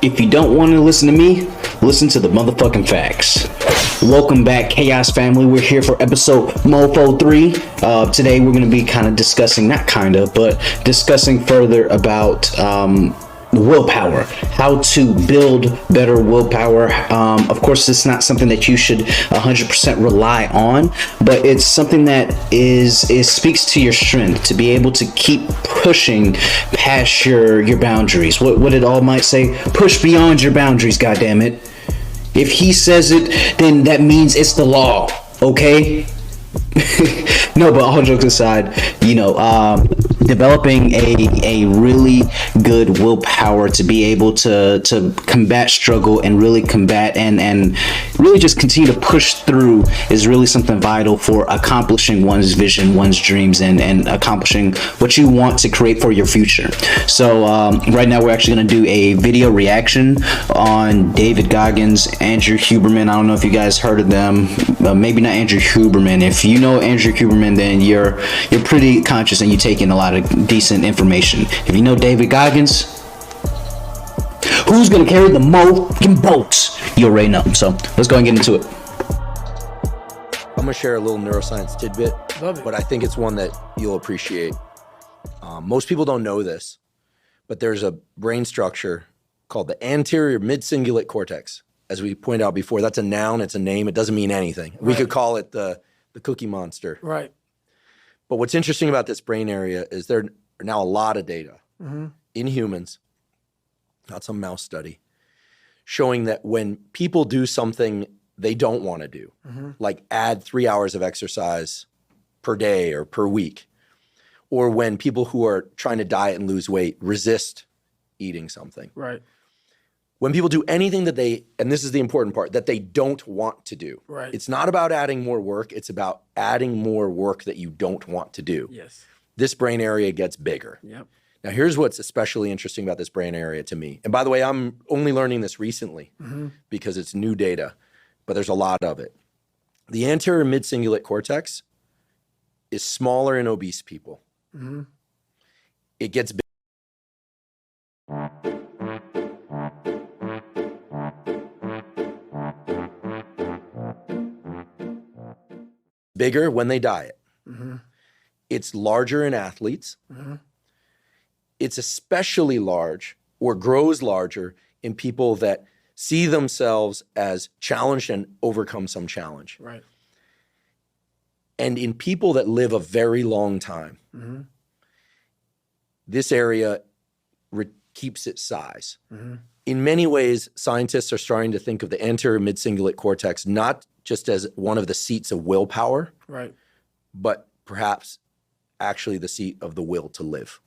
If you don't want to listen to me, listen to the motherfucking facts. Welcome back, Chaos family. We're here for episode Mofo 3. Today we're going to be discussing further about willpower, how to build better willpower. Of course, it's not something that you should 100% rely on, but it's something that speaks to your strength to be able to keep pushing past your boundaries. What it all might say, push beyond your boundaries, goddammit. If he says it, then that means it's the law, okay? No, but all jokes aside, developing a really good willpower to be able to combat struggle and really combat and really just continue to push through is really something vital for accomplishing one's vision, one's dreams, and accomplishing what you want to create for your future. So right now we're actually going to do a video reaction on David Goggins, Andrew Huberman. I don't know if you guys heard of them. Maybe not Andrew Huberman. If you know Andrew Huberman, then you're pretty conscious and you take in a lot of decent information. If you know David Goggins, who's gonna carry the fucking boats? You already know. So let's go and get into it. I'm gonna share a little neuroscience tidbit, but I think it's one that you'll appreciate. Most people don't know this, but there's a brain structure called the anterior mid-cingulate cortex. As we pointed out before, that's a noun, it's a name, it doesn't mean anything. Right. We could call it the Cookie Monster. Right. But what's interesting about this brain area is there are now a lot of data in humans, not some mouse study, showing that when people do something they don't want to do, like add 3 hours of exercise per day or per week, or when people who are trying to diet and lose weight resist eating something. Right. When people do anything that and this is the important part, that they don't want to do. Right. It's not about adding more work, it's about adding more work that you don't want to do. Yes. This brain area gets bigger. Yep. Now here's what's especially interesting about this brain area to me. And by the way, I'm only learning this recently because it's new data, but there's a lot of it. The anterior mid-cingulate cortex is smaller in obese people. It gets bigger when they diet. It's larger in athletes. It's especially large or grows larger in people that see themselves as challenged and overcome some challenge. Right. And in people that live a very long time, this area keeps its size. In many ways, scientists are starting to think of the anterior mid-cingulate cortex not just as one of the seats of willpower, right, but perhaps actually the seat of the will to live.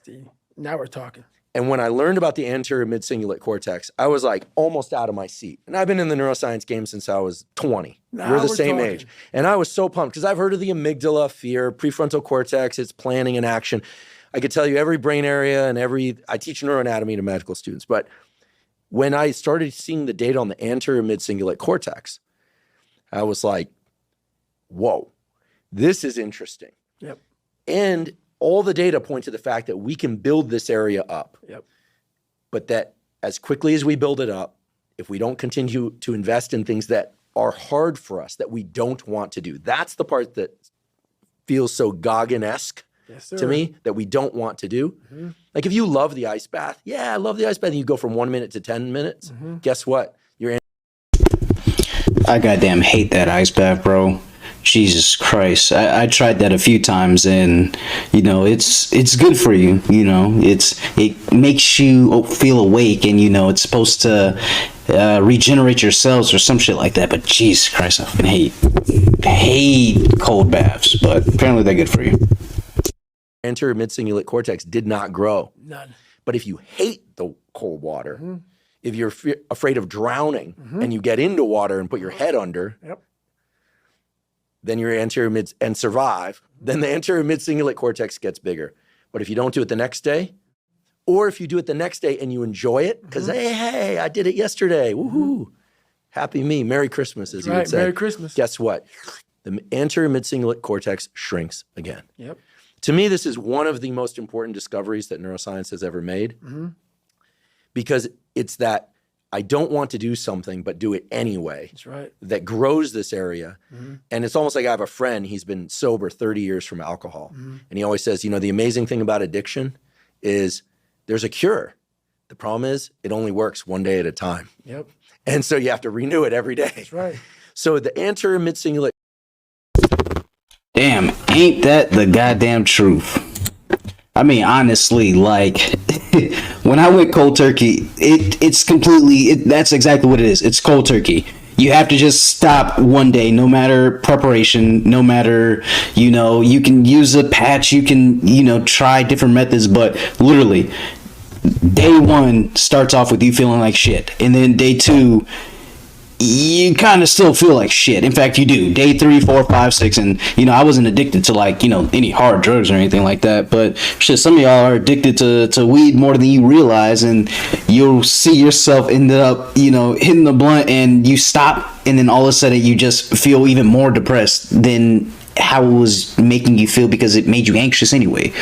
See, now we're talking. And when I learned about the anterior mid-cingulate cortex, I was like almost out of my seat. And I've been in the neuroscience game since I was 20. We're the same age. And I was so pumped because I've heard of the amygdala, fear, prefrontal cortex, it's planning and action. I could tell you every brain area and I teach neuroanatomy to medical students. But when I started seeing the data on the anterior mid-cingulate cortex, I was like, whoa, this is interesting. Yep. And all the data point to the fact that we can build this area up. Yep. But that as quickly as we build it up, if we don't continue to invest in things that are hard for us, that we don't want to do, that's the part that feels so Goggin-esque to me, that we don't want to do. Like if you love the ice bath, yeah, I love the ice bath, and you go from 1 minute to 10 minutes, guess what? I goddamn hate that ice bath, bro. Jesus Christ. I tried that a few times, and it's good for you. It makes you feel awake, and it's supposed to regenerate your cells or some shit like that. But Jesus Christ, I fucking hate cold baths, but apparently they're good for you. Anterior mid-cingulate cortex did not grow. None. But if you hate the cold water, if you're afraid of drowning and you get into water and put your head under, then your anterior mid and survive, then the anterior mid-cingulate cortex gets bigger. But if you don't do it the next day, or if you do it the next day and you enjoy it, because hey, I did it yesterday, woohoo, happy me, Merry Christmas, as you would say. Merry Christmas. Guess what? The anterior mid-cingulate cortex shrinks again. because it's that I don't want to do something, but do it anyway. That's right. That grows this area. And it's almost like I have a friend, he's been sober 30 years from alcohol. And he always says, the amazing thing about addiction is there's a cure. The problem is it only works one day at a time. Yep. And so you have to renew it every day. That's right. So the anterior mid-cingulate. Damn, ain't that the goddamn truth? I mean, honestly, like, when I went cold turkey, that's exactly what it is. It's cold turkey. You have to just stop one day, no matter preparation, no matter, you can use a patch, you can, try different methods, but literally, day one starts off with you feeling like shit. And then day two, you kind of still feel like shit. In fact, you do. Day 3, 4, 5, 6, and I wasn't addicted to any hard drugs or anything like that. But shit, some of y'all are addicted to weed more than you realize, and you'll see yourself ended up, hitting the blunt, and you stop, and then all of a sudden you just feel even more depressed than how it was making you feel because it made you anxious anyway.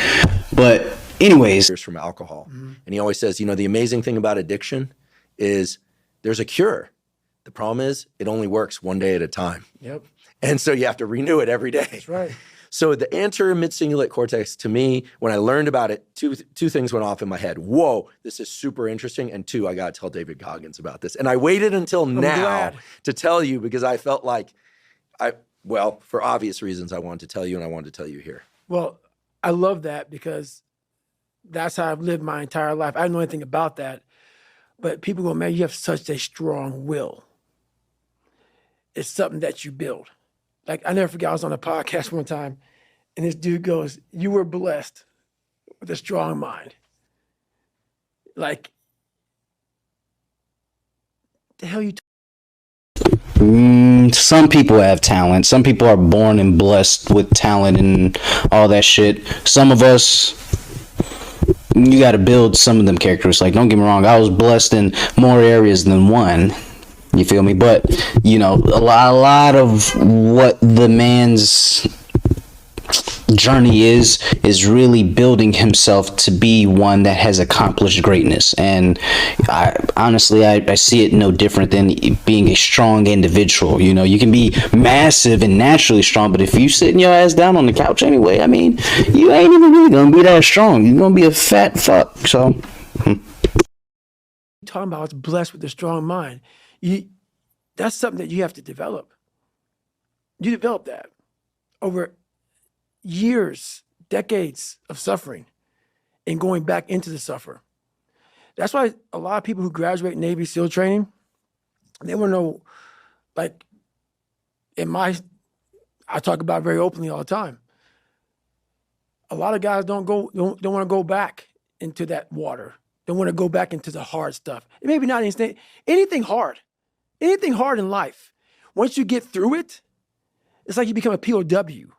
But anyways, from alcohol, and he always says, the amazing thing about addiction is there's a cure. The problem is it only works one day at a time. Yep. And so you have to renew it every day. That's right. So the anterior mid-cingulate cortex, to me, when I learned about it, two things went off in my head. Whoa, this is super interesting. And two, I got to tell David Goggins about this. And I waited until now to tell you because I felt like for obvious reasons, I wanted to tell you and I wanted to tell you here. Well, I love that because that's how I've lived my entire life. I don't know anything about that. But people go, man, you have such a strong will. It's something that you build. Like, I never forget, I was on a podcast one time, and this dude goes, you were blessed with a strong mind. Like, the hell you some people have talent. Some people are born and blessed with talent and all that shit. Some of us, you got to build some of them characters. Like, don't get me wrong, I was blessed in more areas than one. You feel me? But, a lot of what the man's journey is really building himself to be one that has accomplished greatness. And I honestly see it no different than being a strong individual. You can be massive and naturally strong, but if you sitting your ass down on the couch anyway, I mean, you ain't even really gonna be that strong. You're gonna be a fat fuck. So talking about is blessed with a strong mind. That's something that you have to develop. You develop that over years, decades of suffering and going back into the suffer. That's why a lot of people who graduate Navy SEAL training, they want to know, like, I talk about it very openly all the time. A lot of guys don't want to go back into that water. Don't want to go back into the hard stuff. And maybe not anything hard in life. Once you get through it, it's like you become a POW.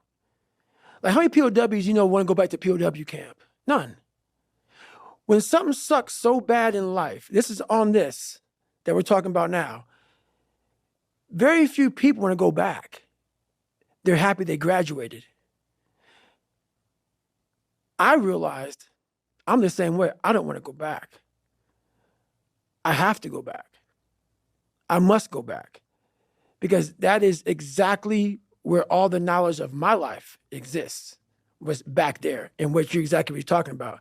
Like, how many POWs want to go back to POW camp? None. When something sucks so bad in life, this is on this that we're talking about now, very few people want to go back. They're happy they graduated. I realized I'm the same way. I don't want to go back. I have to go back. I must go back because that is exactly where all the knowledge of my life exists, was back there and what you're talking about.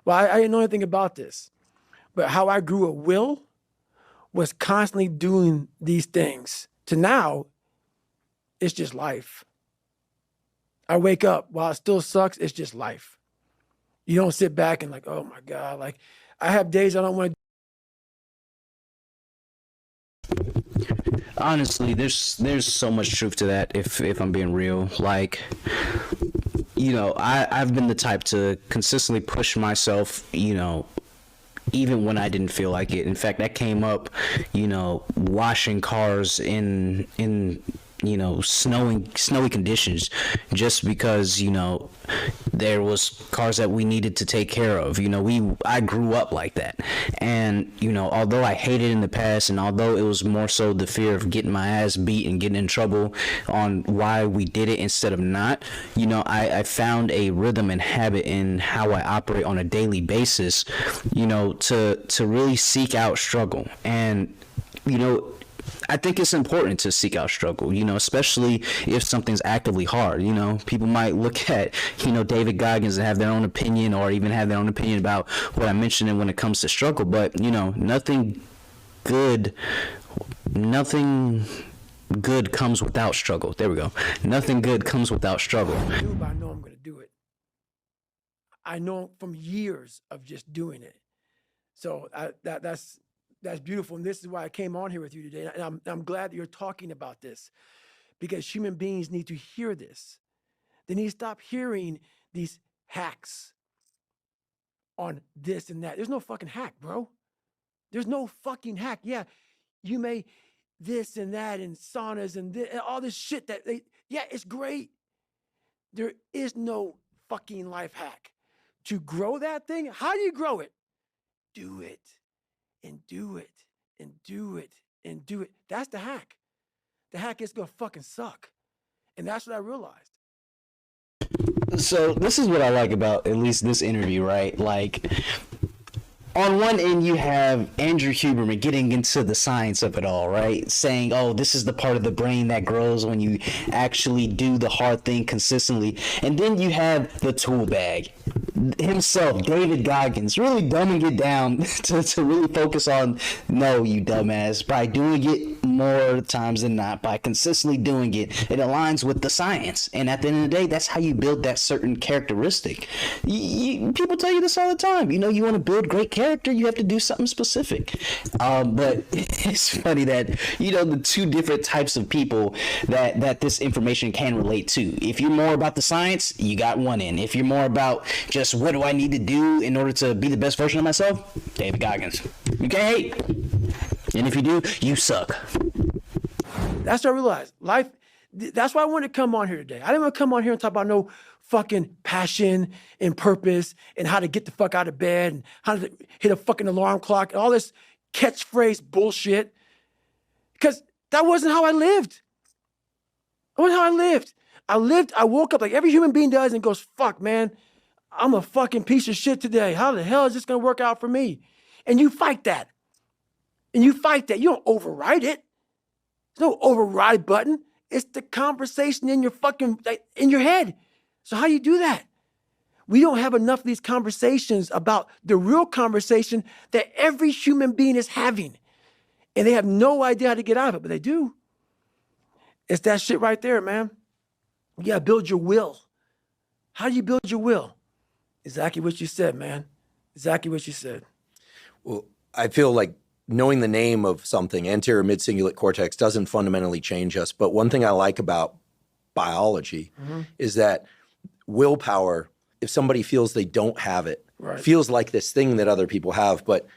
Well, I didn't know anything about this, but how I grew a will was constantly doing these things to now it's just life. I wake up while it still sucks. It's just life. You don't sit back and like, oh my God, like I have days I don't want to. Honestly, there's so much truth to that. If I'm being real, like, I've been the type to consistently push myself, even when I didn't feel like it. In fact, that came up, washing cars in snowy conditions, just because there was cars that we needed to take care of. I grew up like that, and although I hated in the past, and although it was more so the fear of getting my ass beat and getting in trouble on why we did it instead of not, I found a rhythm and habit in how I operate on a daily basis, to really seek out struggle. And I think it's important to seek out struggle, especially if something's actively hard. People might look at, David Goggins and have their own opinion, or even have their own opinion about what I mentioned when it comes to struggle. But, nothing good comes without struggle. There we go. Nothing good comes without struggle. I know I'm going to do it. I know from years of just doing it. So that's beautiful. And this is why I came on here with you today. And I'm glad that you're talking about this, because human beings need to hear this. They need to stop hearing these hacks on this and that. There's no fucking hack, bro. There's no fucking hack. Yeah, you may this and that and saunas and all this shit it's great. There is no fucking life hack. To grow that thing, how do you grow it? Do it. And do it, and do it, and do it. That's the hack. The hack is gonna fucking suck. And that's what I realized. So this is what I like about at least this interview, right? Like, on one end, you have Andrew Huberman getting into the science of it all, right? Saying, oh, this is the part of the brain that grows when you actually do the hard thing consistently. And then you have the tool bag himself, David Goggins, really dumbing it down to really focus on, no, you dumbass, by doing it more times than not, by consistently doing it, it aligns with the science. And at the end of the day, that's how you build that certain characteristic. People tell you this all the time. You want to build great character, you have to do something specific. But it's funny that, the two different types of people that this information can relate to. If you're more about the science, you got one end. If you're more about just what do I need to do in order to be the best version of myself, David Goggins. You can't hate. And if you do, you suck. That's what I realized. Life, that's why I wanted to come on here today. I didn't want to come on here and talk about no fucking passion and purpose and how to get the fuck out of bed and how to hit a fucking alarm clock and all this catchphrase bullshit. Because that wasn't how I lived. That wasn't how I lived. I woke up like every human being does and goes, fuck, man, I'm a fucking piece of shit today. How the hell is this going to work out for me? And you fight that. You don't override it. There's no override button. It's the conversation in your in your head. So how do you do that? We don't have enough of these conversations about the real conversation that every human being is having. And they have no idea how to get out of it, but they do. It's that shit right there, man. You gotta build your will. How do you build your will? Exactly what you said, man. Exactly what you said. Well, I feel like knowing the name of something, anterior mid-cingulate cortex, doesn't fundamentally change us. But one thing I like about biology is that willpower, if somebody feels they don't have it, feels like this thing that other people have. But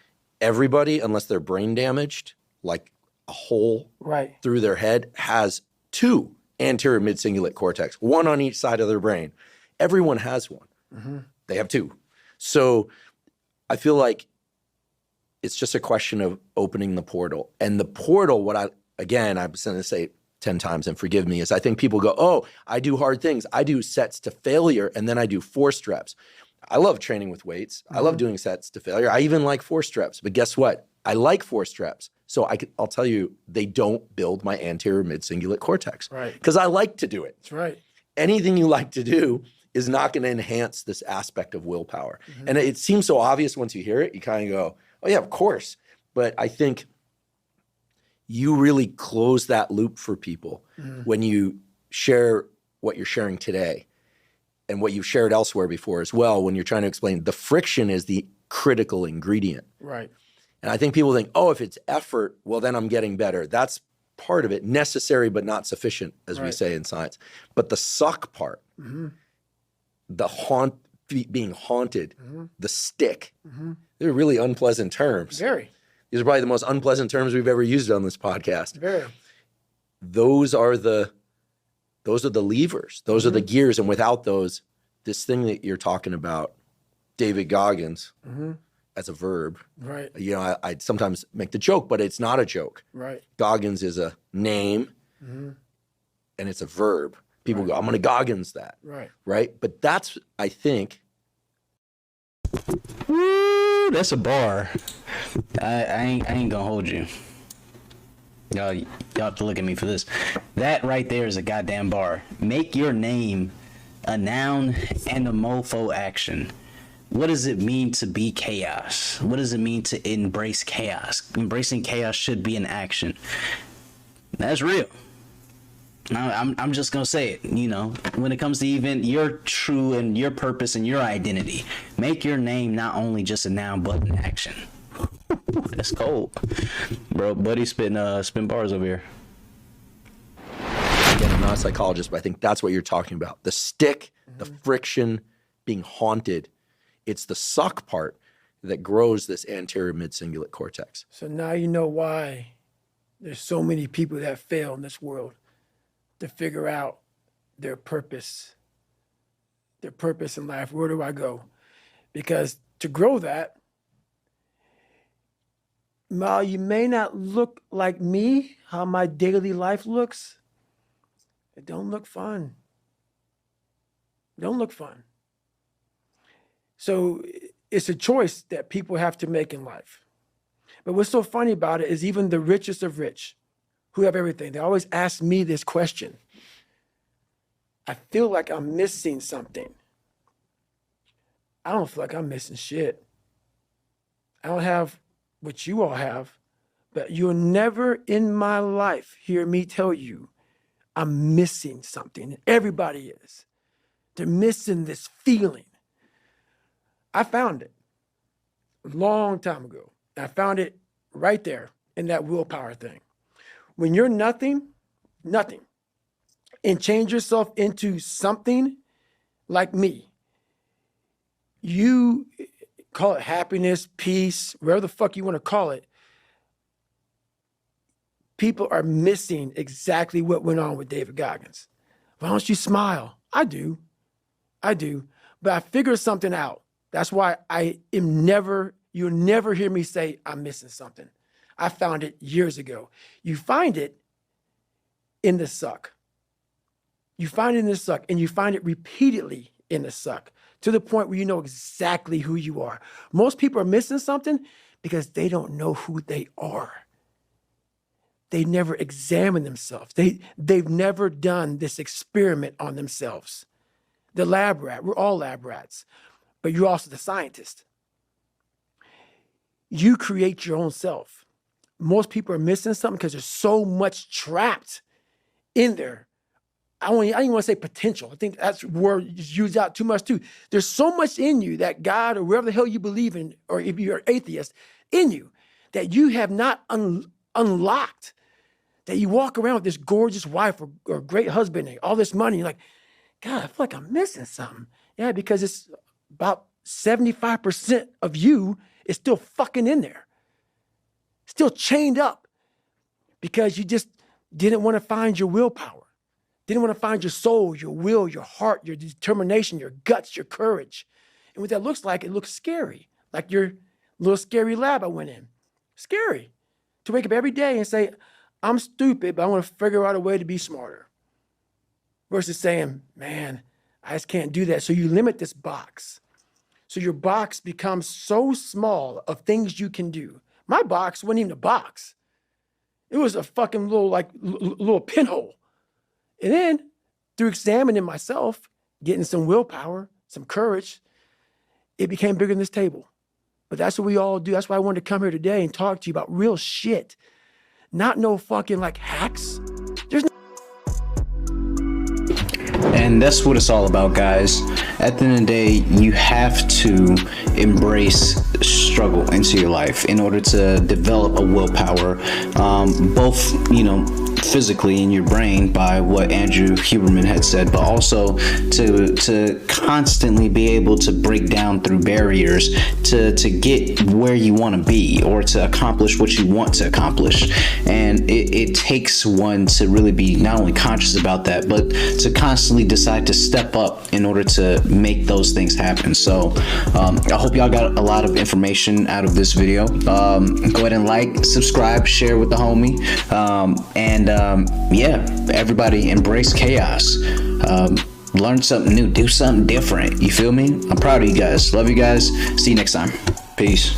everybody, unless they're brain damaged, like a hole through their head, has two anterior mid-cingulate cortex, one on each side of their brain. Everyone has one. They have two. So I feel like it's just a question of opening the portal. And the portal, I'm going to say it 10 times and forgive me, is I think people go, oh, I do hard things. I do sets to failure, and then I do forced reps. I love training with weights. I love doing sets to failure. I even like forced reps. But guess what? I like forced reps. So I'll tell you, they don't build my anterior mid-cingulate cortex. Right. Because I like to do it. That's right. Anything you like to do is not going to enhance this aspect of willpower. And it seems so obvious once you hear it. You kind of go, oh yeah, of course. But I think you really close that loop for people when you share what you're sharing today and what you've shared elsewhere before as well, when you're trying to explain the friction is the critical ingredient. Right. And I think people think, oh, if it's effort, well, then I'm getting better. That's part of it, necessary but not sufficient, as we say in science. But the suck part, the being haunted, the stick, they're really unpleasant terms. Very. These are probably the most unpleasant terms we've ever used on this podcast. Very. Those are the Those are the levers. Those are the gears. And without those, this thing that you're talking about, David Goggins, as a verb. Right. You know, I sometimes make the joke, but it's not a joke. Right. Goggins is a name and it's a verb. People go, I'm going to Goggins that. Right. Right. But that's, I think. Woo, that's a bar. I ain't gonna hold you. Y'all have to look at me for this. That right there is a goddamn bar. Make your name a noun and a mofo action. What does it mean to be chaos? What does it mean to embrace chaos? Embracing chaos should be an action. That's real. I'm just gonna say it, you know, when it comes to even your true and your purpose and your identity, make your name not only just a noun but an action. That's cold, bro. Buddy spin bars over here. Again, I'm not a psychologist, but I think that's what you're talking about. The stick, the friction, being haunted. It's the suck part that grows this anterior mid-cingulate cortex. So now you know why there's so many people that fail in this world to figure out their purpose in life. Where do I go? Because to grow that, while you may not look like me, how my daily life looks, it don't look fun. It don't look fun. So it's a choice that people have to make in life. But what's so funny about it is even the richest of rich, who have everything, they always ask me this question. I feel like I'm missing something. I don't feel like I'm missing shit. I don't have what you all have, but you'll never in my life hear me tell you I'm missing something. Everybody is. They're missing this feeling. I found it a long time ago. I found it right there in that willpower thing. When you're nothing, and change yourself into something like me, you call it happiness, peace, whatever the fuck you want to call it. People are missing exactly what went on with David Goggins. Why don't you smile? I do. But I figured something out. That's why you'll never hear me say I'm missing something. I found it years ago. You find it in the suck. You find it in the suck, and you find it repeatedly in the suck to the point where you know exactly who you are. Most people are missing something because they don't know who they are. They never examine themselves. They've never done this experiment on themselves. The lab rat, we're all lab rats, but you're also the scientist. You create your own self. Most people are missing something because there's so much trapped in there. I don't even want to say potential. I think that's word used out too much too. There's so much in you that God or whatever the hell you believe in, or if you're an atheist, in you that you have not unlocked. That you walk around with this gorgeous wife or great husband and all this money. You're like, God, I feel like I'm missing something. Yeah, because it's about 75% of you is still fucking in there. Still chained up because you just didn't want to find your willpower. Didn't want to find your soul, your will, your heart, your determination, your guts, your courage. And what that looks like, it looks scary. Like your little scary lab I went in. Scary. To wake up every day and say, I'm stupid, but I want to figure out a way to be smarter. Versus saying, man, I just can't do that. So you limit this box. So your box becomes so small of things you can do. My box wasn't even a box. It was a fucking little pinhole. And then through examining myself, getting some willpower, some courage, it became bigger than this table. But that's what we all do. That's why I wanted to come here today and talk to you about real shit. Not no fucking like hacks. There's no. And that's what it's all about, guys. At the end of the day, you have to embrace struggle into your life in order to develop a willpower, both, physically in your brain by what Andrew Huberman had said, but also to constantly be able to break down through barriers to get where you want to be or to accomplish what you want to accomplish. And it takes one to really be not only conscious about that, but to constantly decide to step up in order to make those things happen. So I hope y'all got a lot of information out of this video. Go ahead and like, subscribe, share with the homie, and yeah, everybody embrace chaos. Learn something new, do something different. You feel me? I'm proud of you guys. Love you guys. See you next time. Peace.